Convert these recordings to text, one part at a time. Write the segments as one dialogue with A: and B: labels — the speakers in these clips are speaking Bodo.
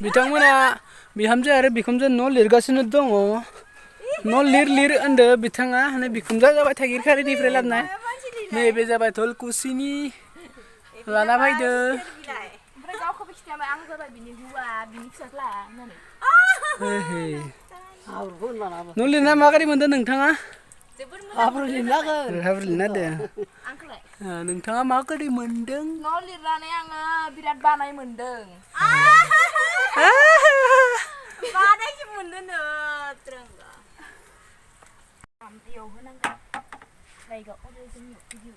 A: बिथांमोना बिहामजो आरो बिखुनजो न' लिरगासिनो दङ न' लिर होनदो बिथाङा माने बिखुनजोआ जाबाय थागिरखारिनिफ्राय लाबोनाय नैबे जाबाय धलकुसिनि लाना फैदो
B: ओमफ्राय गावखौबो खिथाबाय आं जाबाय बिनि हौवा बिनि फिसाज्ला होननानै
A: न' लिरना मा गारि मोनदों नोंथाङा
B: जोबोर मोजां
A: हाब्रु लिरना होदो
B: आंखौलाय
A: नोंथाङा मा गारि मोनदों
B: न' लिरनानै आङो बिराद बानाय मोनदों बानायसो मोनदोंनो ट्रेंगा बेयाव होनांगोन जायगा अराय जोंनि भिडिअ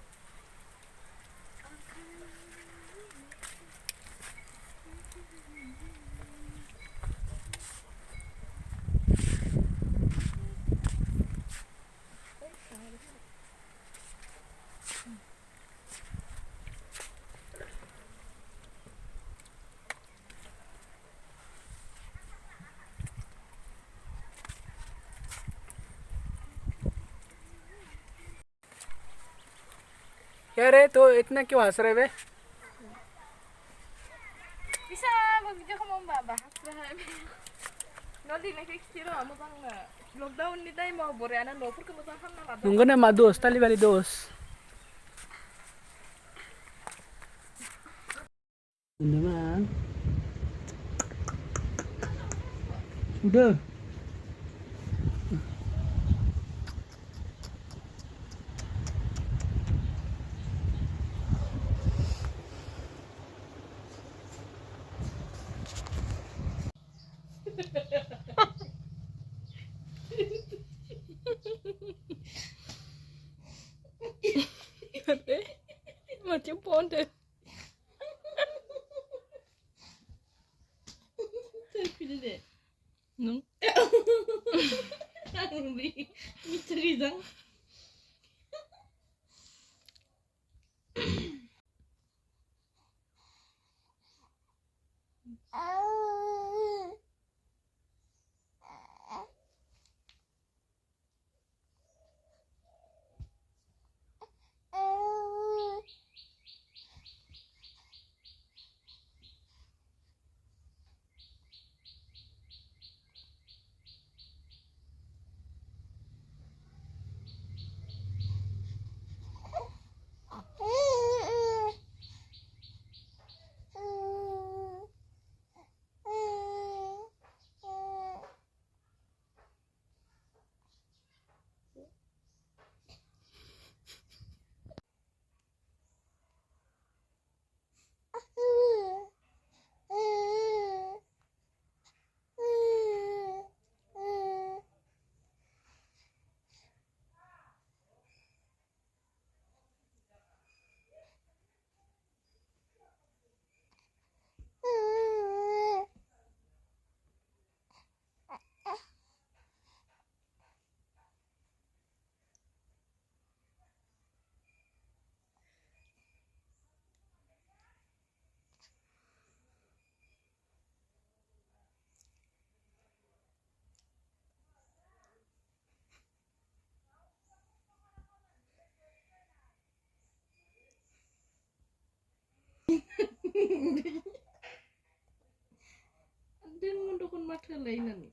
A: यार तो इतना क्यों हंस रहे बे
B: bisa भिडिअ खालामबा बाहाय न' लिरनायखौ खिथिर' मोजांनो लकडाउननि टाइमाव बरियानो न'फोरखौ मोजां खालामना लादों
A: नंगौ नामा दोस्त तालिबारि दोस्त udah
B: macam ponde terpilih deh nung di ceritang Ada yang mendukung mata lain